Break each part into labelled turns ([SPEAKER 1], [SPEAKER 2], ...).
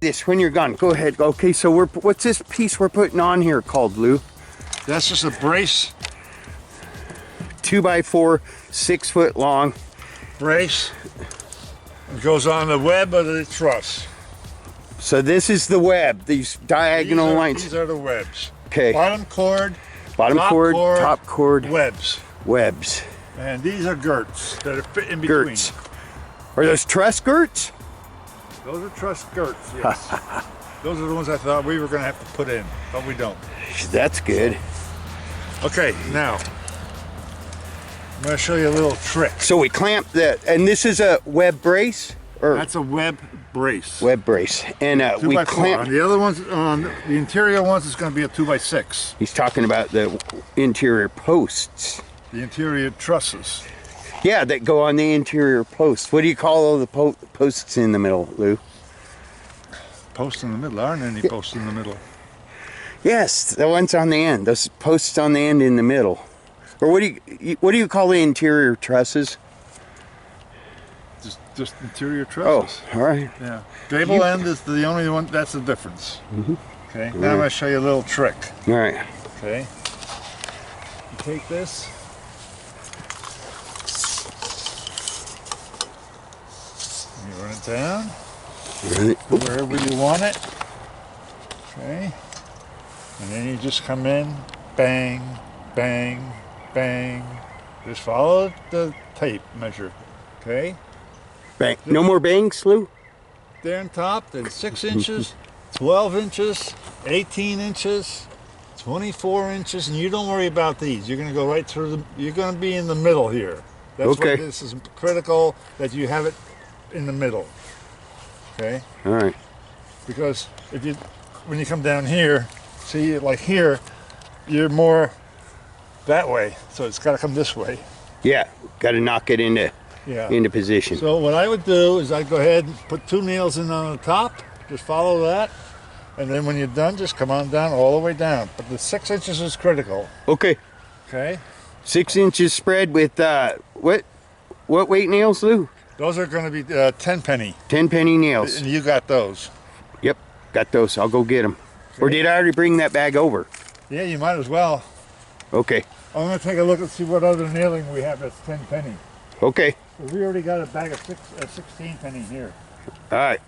[SPEAKER 1] This when you're gone. Go ahead. Okay, so what's this piece we're putting on here called, Lou?
[SPEAKER 2] That's just a brace.
[SPEAKER 1] 2x4, 6 foot long.
[SPEAKER 2] Brace. It goes on the web of the truss.
[SPEAKER 1] So this is the web, these diagonal lines.
[SPEAKER 2] These are the webs.
[SPEAKER 1] Okay.
[SPEAKER 2] Bottom cord,
[SPEAKER 1] top cord,
[SPEAKER 2] webs.
[SPEAKER 1] Webs.
[SPEAKER 2] And these are girts that are fit in between.
[SPEAKER 1] Girts. Are those truss girts?
[SPEAKER 2] Those are truss girts, yes. Those are the ones I thought we were going to have to put in, but we don't.
[SPEAKER 1] That's good.
[SPEAKER 2] Okay, now I'm going to show you a little trick.
[SPEAKER 1] So we clamp that, and this is a web brace? Or
[SPEAKER 2] that's a web brace.
[SPEAKER 1] Web brace. And we clamp.
[SPEAKER 2] On the other ones, on the interior ones, it's going to be a 2x6.
[SPEAKER 1] He's talking about the interior posts.
[SPEAKER 2] The interior trusses.
[SPEAKER 1] Yeah, that go on the interior posts. What do you call all the posts in the middle, Lou?
[SPEAKER 2] Posts in the middle? Aren't any posts in the middle?
[SPEAKER 1] Yes, the ones on the end. Those posts on the end in the middle. Or what do you call the interior trusses?
[SPEAKER 2] Just interior trusses.
[SPEAKER 1] Oh, all right.
[SPEAKER 2] Yeah. Gable end is the only one. That's the difference. Okay. Now I'm going to show you a little trick.
[SPEAKER 1] All right.
[SPEAKER 2] Okay. You take this. You run it down. Wherever you want it. Okay. And then you just come in, bang, bang, bang. Just follow the tape measure. Okay.
[SPEAKER 1] Bang. No more bangs, Lou?
[SPEAKER 2] There on top, then 6 inches, 12 inches, 18 inches, 24 inches, and you don't worry about these. You're going to go right through you're going to be in the middle here. That's
[SPEAKER 1] okay.
[SPEAKER 2] What this is critical, that you have it in the middle. Okay?
[SPEAKER 1] All right.
[SPEAKER 2] Because when you come down here, see, like here, you're more that way, so it's got to come this way.
[SPEAKER 1] Yeah, got to knock it into position.
[SPEAKER 2] So what I would do is I'd go ahead and put 2 nails in on the top, just follow that, and then when you're done, just come on down all the way down. But the 6 inches is critical.
[SPEAKER 1] Okay.
[SPEAKER 2] Okay.
[SPEAKER 1] 6 inches spread with what weight nails, Lou?
[SPEAKER 2] Those are going to be 10 penny.
[SPEAKER 1] 10 penny nails.
[SPEAKER 2] And you got those.
[SPEAKER 1] Yep, got those. I'll go get them. Okay. Or did I already bring that bag over?
[SPEAKER 2] Yeah, you might as well.
[SPEAKER 1] Okay.
[SPEAKER 2] I'm going to take a look and see what other nailing we have that's 10 penny.
[SPEAKER 1] Okay.
[SPEAKER 2] We already got a bag of 16 penny here.
[SPEAKER 1] All right.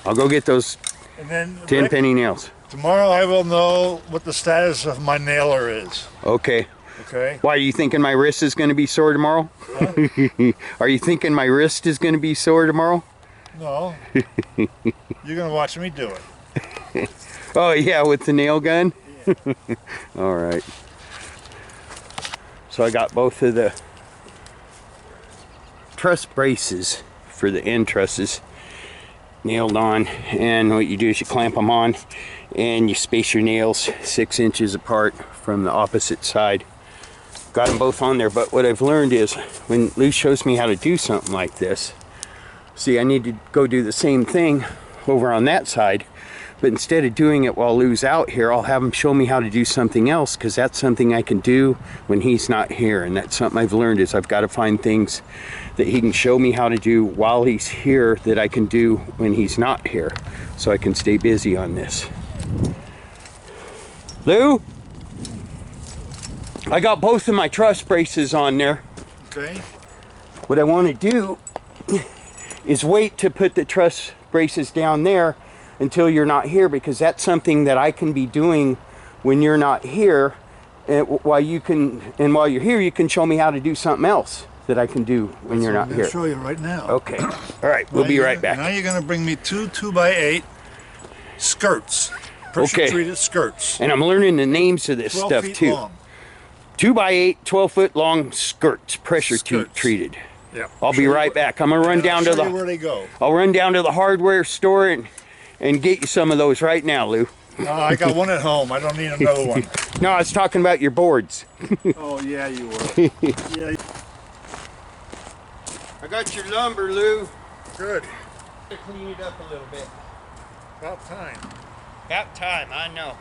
[SPEAKER 1] I'll go get those
[SPEAKER 2] and then
[SPEAKER 1] 10 penny nails.
[SPEAKER 2] Tomorrow I will know what the status of my nailer is.
[SPEAKER 1] Okay.
[SPEAKER 2] Okay.
[SPEAKER 1] Why, are you thinking my wrist is going to be sore tomorrow?
[SPEAKER 2] Huh?
[SPEAKER 1] Are you thinking my wrist is going to be sore tomorrow?
[SPEAKER 2] No. You're going to watch me do it.
[SPEAKER 1] Oh, yeah, with the nail gun?
[SPEAKER 2] Yeah.
[SPEAKER 1] All right. So I got both of the truss braces for the end trusses nailed on, and what you do is you clamp them on and you space your nails 6 inches apart from the opposite side. Got them both on there, but what I've learned is when Lou shows me how to do something like this, see, I need to go do the same thing over on that side, but instead of doing it while Lou's out here, I'll have him show me how to do something else, because that's something I can do when he's not here. And that's something I've learned, is I've got to find things that he can show me how to do while he's here that I can do when he's not here, so I can stay busy on this. Lou, I got both of my truss braces on there.
[SPEAKER 2] Okay.
[SPEAKER 1] What I want to do is wait to put the truss braces down there until you're not here, because that's something that I can be doing when you're not here, and while you're here you can show me how to do something else that I can do when you're not here.
[SPEAKER 2] I'll show you right now.
[SPEAKER 1] Okay. All right, we'll be right back.
[SPEAKER 2] Now you're going to bring me 2 2x8 skirts, pressure treated skirts,
[SPEAKER 1] and I'm learning the names of this stuff too.
[SPEAKER 2] Long.
[SPEAKER 1] 2x8 12-foot long skirts, pressure treated.
[SPEAKER 2] Yeah.
[SPEAKER 1] I'll be right back. I'm gonna run down to
[SPEAKER 2] where they go.
[SPEAKER 1] I'll run down to the hardware store and get you some of those right now, Lou.
[SPEAKER 2] I got one at home. I don't need another one.
[SPEAKER 1] No, I was talking about your boards.
[SPEAKER 2] Oh yeah, you were. Yeah.
[SPEAKER 1] I got your lumber, Lou.
[SPEAKER 2] Good.
[SPEAKER 1] Clean it up a little bit.
[SPEAKER 2] About time.
[SPEAKER 1] About time, I know.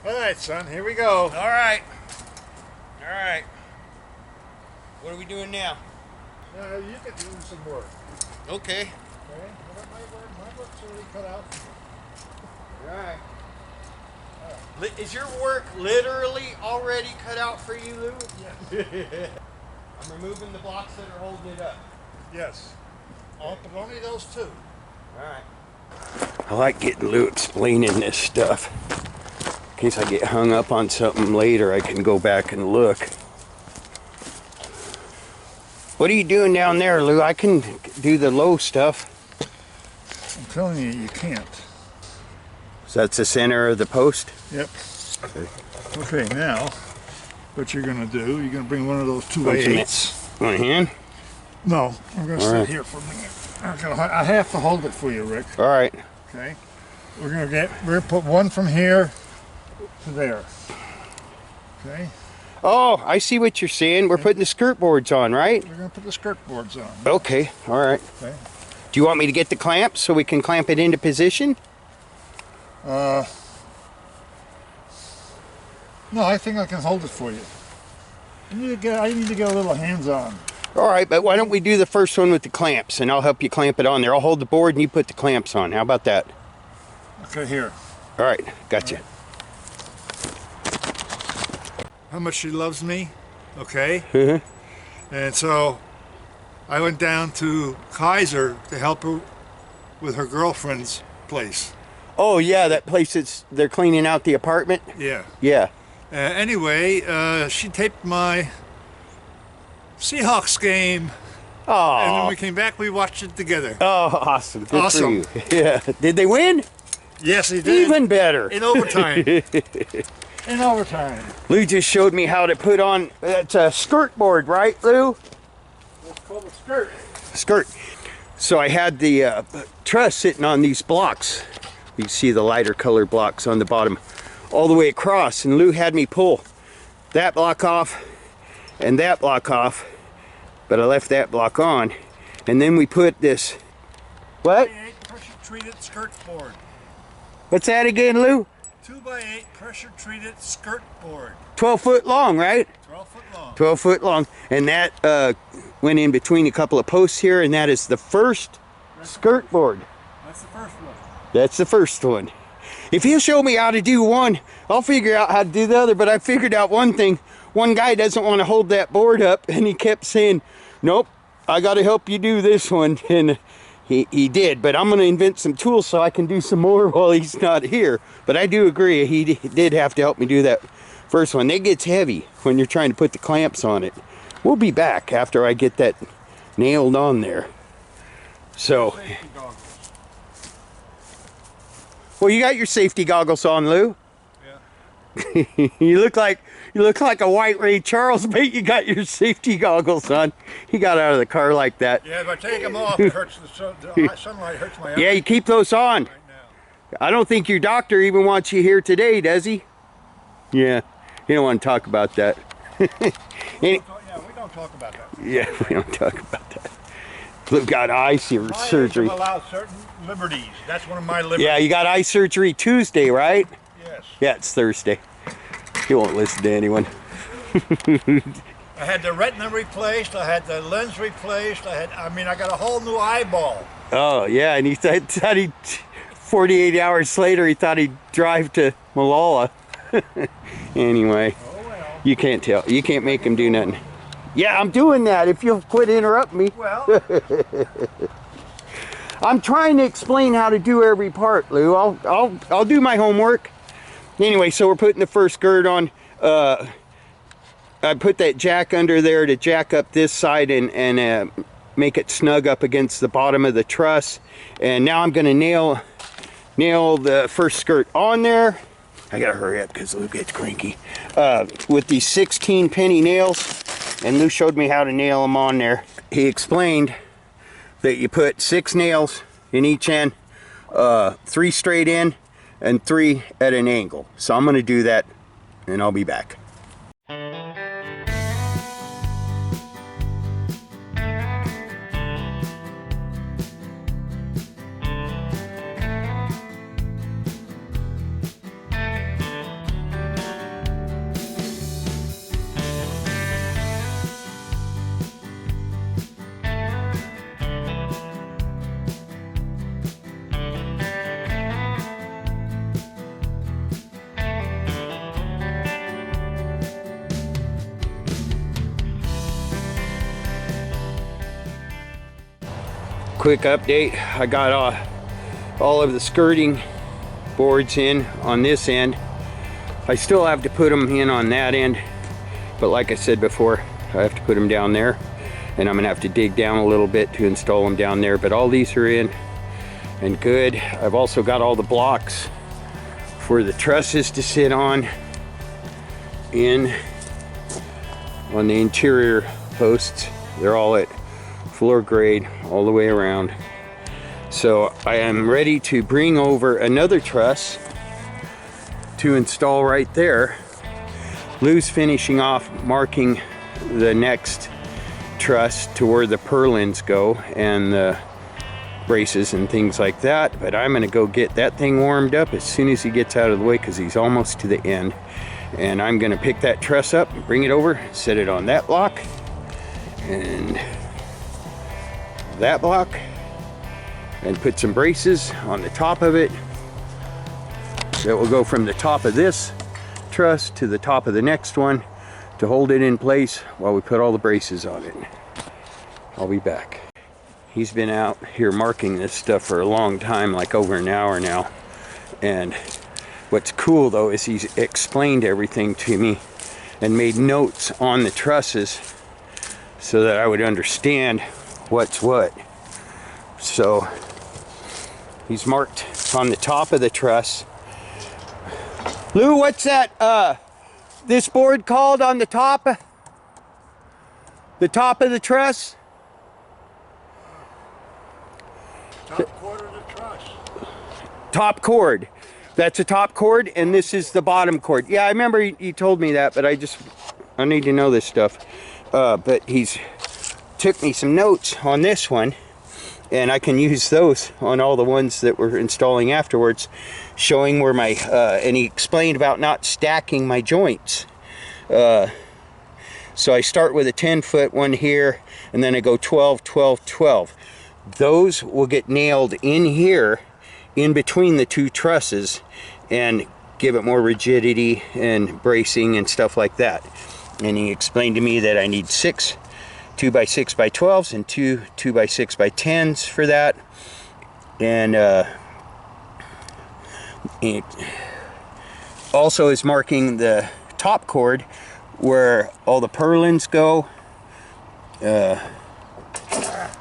[SPEAKER 2] All right, son, here we go.
[SPEAKER 1] All right. All right. What are we doing now?
[SPEAKER 2] You can do some work.
[SPEAKER 1] Okay.
[SPEAKER 2] Okay? My work's already cut out for
[SPEAKER 1] All right. Is your work literally already cut out for you, Lou?
[SPEAKER 2] Yes.
[SPEAKER 1] I'm removing the blocks that are holding it up.
[SPEAKER 2] Yes. But only those two.
[SPEAKER 1] All right. I like getting Lou explaining this stuff. In case I get hung up on something later, I can go back and look. What are you doing down there, Lou? I can do the low stuff.
[SPEAKER 2] I'm telling you, you can't.
[SPEAKER 1] So that's the center of the post?
[SPEAKER 2] Yep.
[SPEAKER 1] Okay.
[SPEAKER 2] Okay, now, what you're going to do, you're going to bring one of those 2x8s.
[SPEAKER 1] One hand?
[SPEAKER 2] No, I'm going to sit here for a minute. I have to hold it for you, Rick.
[SPEAKER 1] All right.
[SPEAKER 2] Okay. We're going to put one from here to there. Okay.
[SPEAKER 1] Oh, I see what you're saying. We're putting the skirt boards on, right?
[SPEAKER 2] We're going to put the skirt boards on.
[SPEAKER 1] Okay, all right.
[SPEAKER 2] Okay.
[SPEAKER 1] Do you want me to get the clamps so we can clamp it into position?
[SPEAKER 2] No, I think I can hold it for you. I need to get a little hands-on.
[SPEAKER 1] All right, but why don't we do the first one with the clamps, and I'll help you clamp it on there. I'll hold the board and you put the clamps on. How about that?
[SPEAKER 2] Okay, here.
[SPEAKER 1] All right, gotcha.
[SPEAKER 2] All right. How much she loves me, okay? And so I went down to Kaiser to help her with her girlfriend's place.
[SPEAKER 1] Oh yeah, that place they're cleaning out the apartment?
[SPEAKER 2] Yeah.
[SPEAKER 1] Yeah.
[SPEAKER 2] Anyway, she taped my Seahawks game.
[SPEAKER 1] Oh.
[SPEAKER 2] And when we came back, we watched it together.
[SPEAKER 1] Oh, awesome. Good
[SPEAKER 2] Awesome.
[SPEAKER 1] for you. Yeah. Did they win?
[SPEAKER 2] Yes, they did.
[SPEAKER 1] Even better.
[SPEAKER 2] In overtime. In overtime.
[SPEAKER 1] Lou just showed me how to put on, that's a skirt board, right, Lou?
[SPEAKER 2] It's called a skirt.
[SPEAKER 1] Skirt. So I had the truss sitting on these blocks. You see the lighter color blocks on the bottom all the way across, and Lou had me pull that block off and that block off, but I left that block on, and then we put this, what?
[SPEAKER 2] 2x8 pressure treated skirt board.
[SPEAKER 1] What's that again, Lou?
[SPEAKER 2] 2x8 pressure treated skirt board.
[SPEAKER 1] 12 foot long, right?
[SPEAKER 2] 12 foot long.
[SPEAKER 1] 12 foot long, and that went in between a couple of posts here, and that is the first skirt board.
[SPEAKER 2] That's the first one.
[SPEAKER 1] That's the first one. If he'll show me how to do one, I'll figure out how to do the other. But I figured out one thing. One guy doesn't want to hold that board up, and he kept saying, nope, I got to help you do this one. And he did. But I'm going to invent some tools so I can do some more while he's not here. But I do agree, he did have to help me do that first one. It gets heavy when you're trying to put the clamps on it. We'll be back after I get that nailed on there. So... Well, you got your safety goggles on, Lou.
[SPEAKER 2] Yeah.
[SPEAKER 1] you look like a white Ray Charles, but you got your safety goggles on. He got out of the car like that.
[SPEAKER 2] Yeah, if I take them off, it hurts the sunlight hurts my eyes.
[SPEAKER 1] Yeah, you keep those on.
[SPEAKER 2] Right now.
[SPEAKER 1] I don't think your doctor even wants you here today, does he? Yeah, he don't want to talk about that.
[SPEAKER 2] Yeah, we don't talk about that.
[SPEAKER 1] Yeah, we don't talk about that. Lou got eye surgery.
[SPEAKER 2] Allow certain liberties. That's one of my liberties.
[SPEAKER 1] Yeah, you got eye surgery Tuesday, right?
[SPEAKER 2] Yes.
[SPEAKER 1] Yeah, it's Thursday. He won't listen to anyone.
[SPEAKER 2] I had the retina replaced. I had the lens replaced. I got a whole new eyeball.
[SPEAKER 1] Oh, yeah, and he thought 48 hours later, he thought he'd drive to Malala. Anyway,
[SPEAKER 2] Oh, well.
[SPEAKER 1] you can't tell. You can't make him do nothing. Yeah, I'm doing that if you'll quit interrupting me.
[SPEAKER 2] Well,
[SPEAKER 1] I'm trying to explain how to do every part, Lou. I'll do my homework. Anyway, so we're putting the first gird on. I put that jack under there to jack up this side and make it snug up against the bottom of the truss. And now I'm going to nail the first skirt on there. I gotta hurry up because Lou gets cranky. With these 16 penny nails, and Lou showed me how to nail them on there. He explained that you put 6 nails in each end, 3 straight in and 3 at an angle. So I'm gonna do that and I'll be back. quick update. I got all of the skirting boards in on this end. I still have to put them in on that end, but like I said before, I have to put them down there, and I'm gonna have to dig down a little bit to install them down there, but all these are in and good. I've also got all the blocks for the trusses to sit on the interior posts. They're all at floor grade all the way around. So I am ready to bring over another truss to install right there. Lou's finishing off marking the next truss to where the purlins go and the braces and things like that, but I'm gonna go get that thing warmed up as soon as he gets out of the way, because he's almost to the end. And I'm gonna pick that truss up, bring it over, set it on that block and that block, and put some braces on the top of it that will go from the top of this truss to the top of the next one to hold it in place while we put all the braces on it. I'll be back. He's been out here marking this stuff for a long time, like over an hour now. And what's cool though is he's explained everything to me and made notes on the trusses so that I would understand what's what. So he's marked on the top of the truss. Lou, what's that this board called on the top? The top of the truss?
[SPEAKER 2] Top cord of the truss.
[SPEAKER 1] Top cord. That's a top cord, and this is the bottom cord. Yeah, I remember you told me that, but I need to know this stuff. But he's took me some notes on this one, and I can use those on all the ones that we're installing afterwards, showing where my, and he explained about not stacking my joints. So I start with a 10-foot one here, and then I go 12, 12, 12. Those will get nailed in here in between the two trusses and give it more rigidity and bracing and stuff like that. And he explained to me that I need 6 2x6x12s and 2 2x6x10s for that. And it also is marking the top cord where all the purlins go.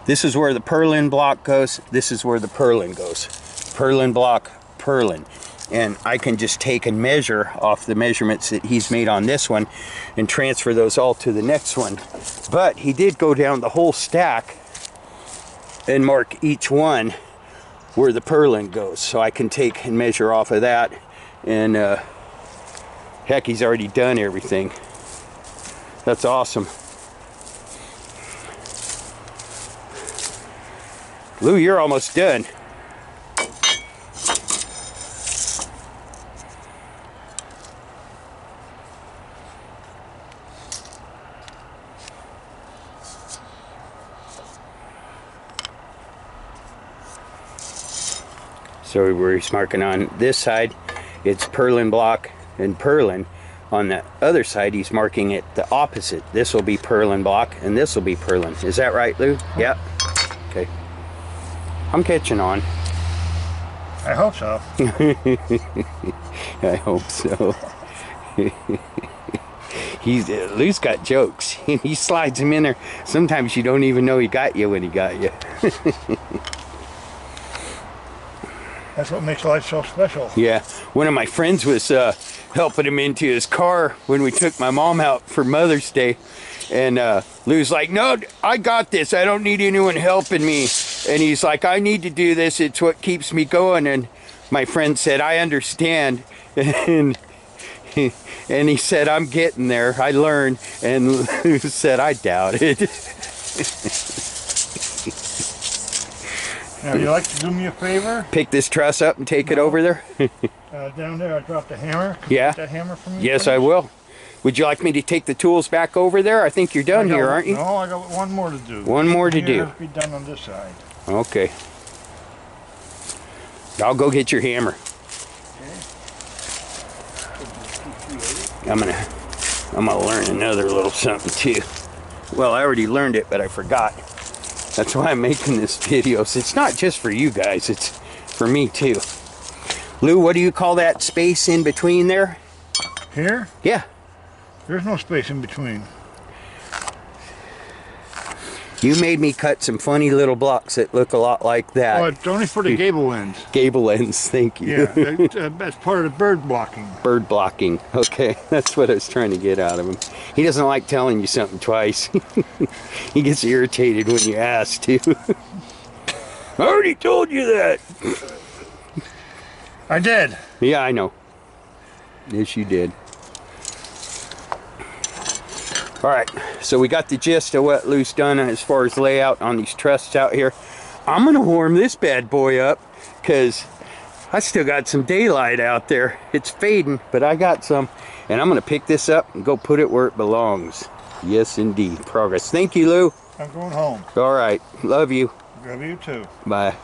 [SPEAKER 1] This is where the purlin block goes. This is where the purlin goes. Purlin block, purlin. And I can just take and measure off the measurements that he's made on this one and transfer those all to the next one. But he did go down the whole stack and mark each one where the purlin goes. So I can take and measure off of that. And heck, he's already done everything. That's awesome. Lou, you're almost done. So where he's marking on this side, it's purlin block and purlin. On the other side, he's marking it the opposite. This will be purlin block and this will be purlin. Is that right, Lou? Yeah. Okay. I'm catching on.
[SPEAKER 2] I hope so.
[SPEAKER 1] I hope so. Lou's got jokes. He slides them in there. Sometimes you don't even know he got you when he got you.
[SPEAKER 2] That's what makes life so special.
[SPEAKER 1] Yeah. One of my friends was helping him into his car when we took my mom out for Mother's Day. And Lou's like, no, I got this. I don't need anyone helping me. And he's like, I need to do this. It's what keeps me going. And my friend said, I understand. And he said, I'm getting there. I learned. And Lou said, I doubt it.
[SPEAKER 2] Now, would you like to do me a favor?
[SPEAKER 1] Pick this truss up and take it over there?
[SPEAKER 2] Down there, I dropped a hammer.
[SPEAKER 1] Yeah.
[SPEAKER 2] Get that hammer from me?
[SPEAKER 1] Yes,
[SPEAKER 2] please?
[SPEAKER 1] I will. Would you like me to take the tools back over there? I think you're done here, aren't you?
[SPEAKER 2] No, I got one more to do.
[SPEAKER 1] One more to do.
[SPEAKER 2] Has to be done on this side.
[SPEAKER 1] Okay. I'll go get your hammer.
[SPEAKER 2] Okay.
[SPEAKER 1] I'm gonna learn another little something too. Well, I already learned it, but I forgot. That's why I'm making this video. So it's not just for you guys, it's for me too. Lou, what do you call that space in between there?
[SPEAKER 2] Here?
[SPEAKER 1] Yeah.
[SPEAKER 2] There's no space in between.
[SPEAKER 1] You made me cut some funny little blocks that look a lot like that.
[SPEAKER 2] Oh, it's only for the gable ends.
[SPEAKER 1] Gable ends, thank you.
[SPEAKER 2] Yeah, that's part of the bird blocking.
[SPEAKER 1] Bird blocking, okay. That's what I was trying to get out of him. He doesn't like telling you something twice. He gets irritated when you ask too. I already told you that.
[SPEAKER 2] I did.
[SPEAKER 1] Yeah, I know. Yes, you did. All right, so we got the gist of what Lou's done as far as layout on these trusses out here. I'm gonna warm this bad boy up because I still got some daylight out there. It's fading, but I got some. And I'm gonna pick this up and go put it where it belongs. Yes, indeed, progress. Thank you, Lou.
[SPEAKER 2] I'm going home.
[SPEAKER 1] All right, love you.
[SPEAKER 2] Love you too.
[SPEAKER 1] Bye.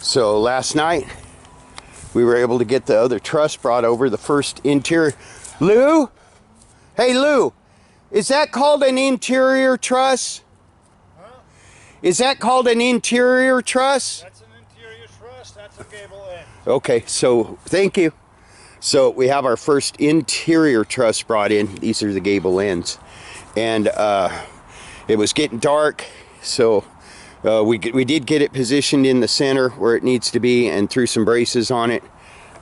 [SPEAKER 1] So last night we were able to get the other truss brought over, the first interior. Lou? Hey Lou, is that called an interior truss?
[SPEAKER 2] Huh?
[SPEAKER 1] Is that called an interior truss?
[SPEAKER 2] That's an interior truss, that's a gable end.
[SPEAKER 1] Okay, so thank you. So we have our first interior truss brought in. These are the gable ends. And it was getting dark, so we did get it positioned in the center where it needs to be and threw some braces on it.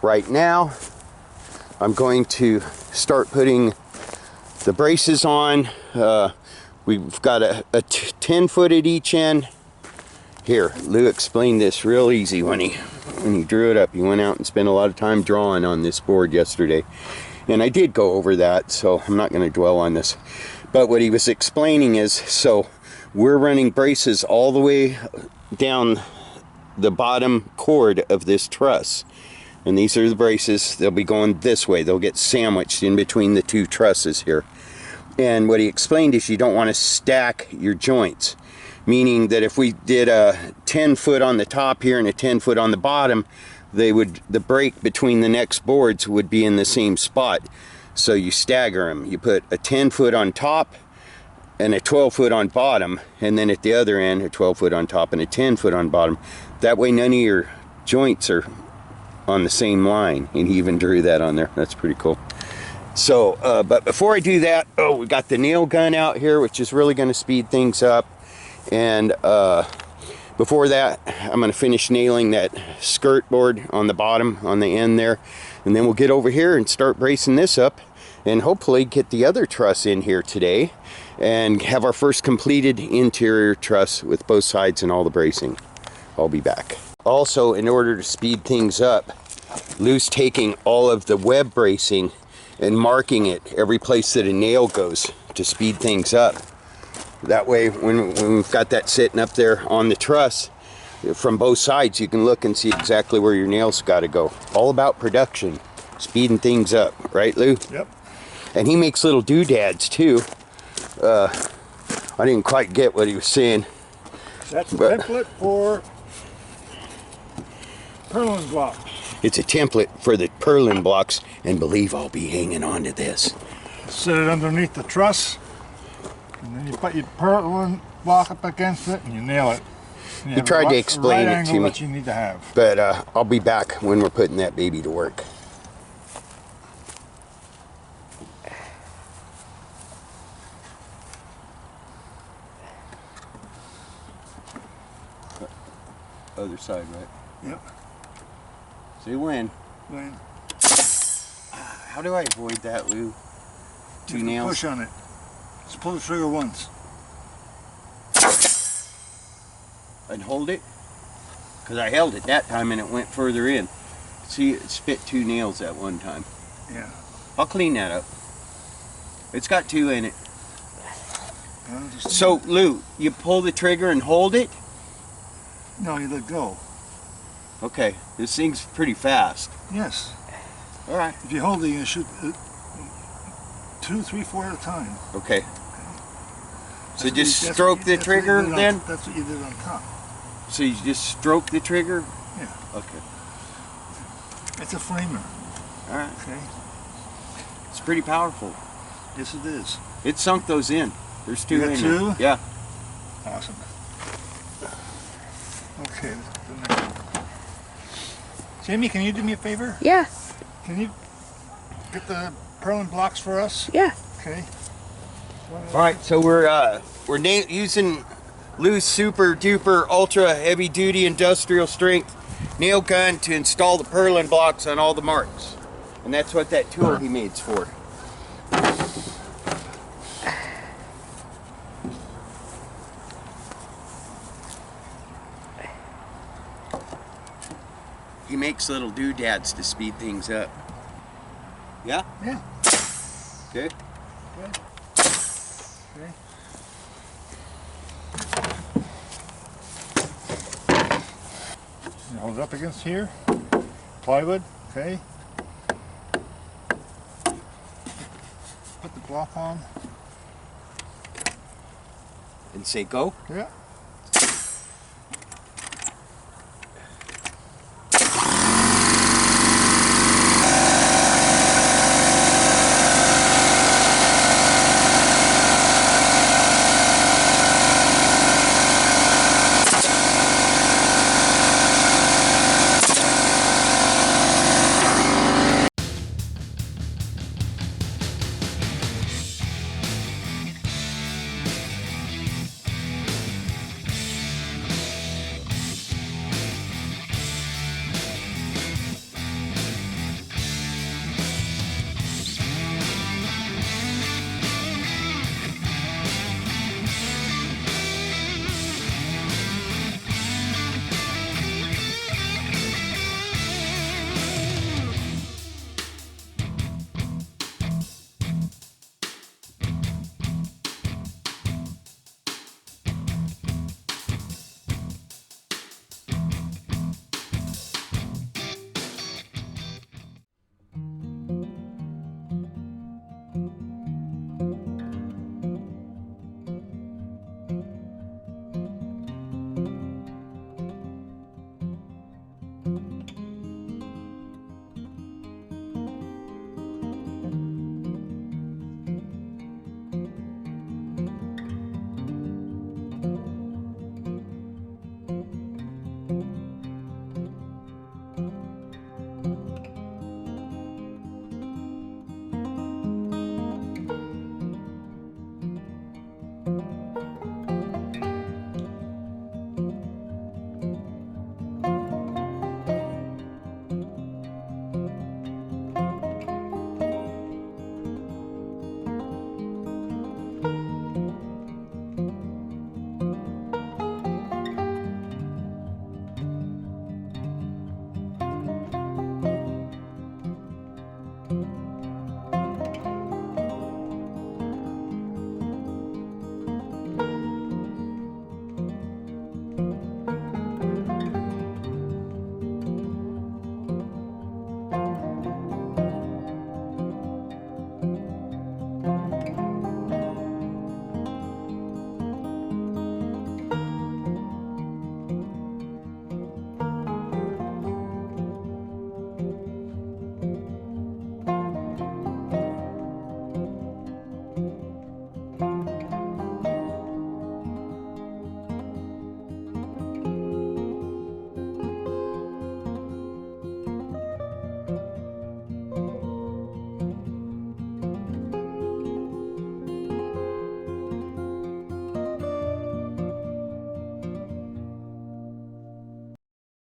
[SPEAKER 1] Right now, I'm going to start putting the braces on. We've got a 10 foot at each end. Here, Lou explained this real easy when he drew it up. He went out and spent a lot of time drawing on this board yesterday. And I did go over that, so I'm not going to dwell on this. But what he was explaining is, so we're running braces all the way down the bottom cord of this truss. And these are the braces. They'll be going this way. They'll get sandwiched in between the two trusses here. And what he explained is you don't want to stack your joints. Meaning that if we did a 10 foot on the top here and a 10 foot on the bottom, the break between the next boards would be in the same spot. So you stagger them. You put a 10 foot on top and a 12 foot on bottom, and then at the other end a 12 foot on top and a 10 foot on bottom. That way none of your joints are on the same line. And he even drew that on there. That's pretty cool. So, but before I do that, we got the nail gun out here, which is really going to speed things up. And before that, I'm going to finish nailing that skirt board on the bottom, on the end there. And then we'll get over here and start bracing this up. And hopefully get the other truss in here today. And have our first completed interior truss with both sides and all the bracing. I'll be back. Also, in order to speed things up, Lou's taking all of the web bracing and marking it every place that a nail goes to speed things up. That way, when we've got that sitting up there on the truss, from both sides, you can look and see exactly where your nails got to go. All about production, speeding things up, right, Lou?
[SPEAKER 2] Yep.
[SPEAKER 1] And he makes little doodads too. I didn't quite get what he was saying.
[SPEAKER 2] That's a template for purlin blocks.
[SPEAKER 1] It's a template for the purlin blocks, and believe I'll be hanging on to this.
[SPEAKER 2] Set it underneath the truss, and then you put your purlin block up against it, and you nail it. And
[SPEAKER 1] He tried to explain it to me,
[SPEAKER 2] that you need to have.
[SPEAKER 1] but I'll be back when we're putting that baby to work. Other side, right?
[SPEAKER 2] Yep.
[SPEAKER 1] Say when.
[SPEAKER 2] When
[SPEAKER 1] How do I avoid that, Lou? Two nails?
[SPEAKER 2] push on it. Just pull the trigger once.
[SPEAKER 1] And hold it? Because I held it that time and it went further in. See, it spit 2 nails at one time.
[SPEAKER 2] Yeah.
[SPEAKER 1] I'll clean that up. It's got 2 in it.
[SPEAKER 2] Just
[SPEAKER 1] So, Lou, you pull the trigger and hold it?
[SPEAKER 2] no, you let go.
[SPEAKER 1] Okay, this thing's pretty fast.
[SPEAKER 2] Yes.
[SPEAKER 1] All right.
[SPEAKER 2] If you hold it, you can shoot 2, 3, 4 at a time.
[SPEAKER 1] Okay. So
[SPEAKER 2] That's
[SPEAKER 1] just
[SPEAKER 2] what
[SPEAKER 1] stroke
[SPEAKER 2] you-
[SPEAKER 1] the
[SPEAKER 2] that's what you
[SPEAKER 1] trigger
[SPEAKER 2] did on-
[SPEAKER 1] then?
[SPEAKER 2] That's what you did on top.
[SPEAKER 1] So you just stroke the trigger?
[SPEAKER 2] Yeah.
[SPEAKER 1] Okay.
[SPEAKER 2] It's a flamer.
[SPEAKER 1] All right.
[SPEAKER 2] Okay.
[SPEAKER 1] It's pretty powerful.
[SPEAKER 2] Yes, it is.
[SPEAKER 1] It sunk those in. There's 2
[SPEAKER 2] You got
[SPEAKER 1] in
[SPEAKER 2] 2?
[SPEAKER 1] there. Yeah.
[SPEAKER 2] Awesome. Okay. Let's get the next one. Jamie, can you do me a favor?
[SPEAKER 3] Yeah,
[SPEAKER 2] Can you get the purlin blocks for us?
[SPEAKER 3] yeah.
[SPEAKER 2] Okay.
[SPEAKER 1] All right, so we're using Lou's super duper ultra heavy duty industrial strength nail gun to install the purlin blocks on all the marks, and that's what that tool he made's for. He makes little doodads to speed things up. Yeah?
[SPEAKER 2] Yeah.
[SPEAKER 1] Okay.
[SPEAKER 2] Okay. Okay. You hold it up against here. Plywood. Okay. Put the block on.
[SPEAKER 1] And say go.
[SPEAKER 2] Yeah.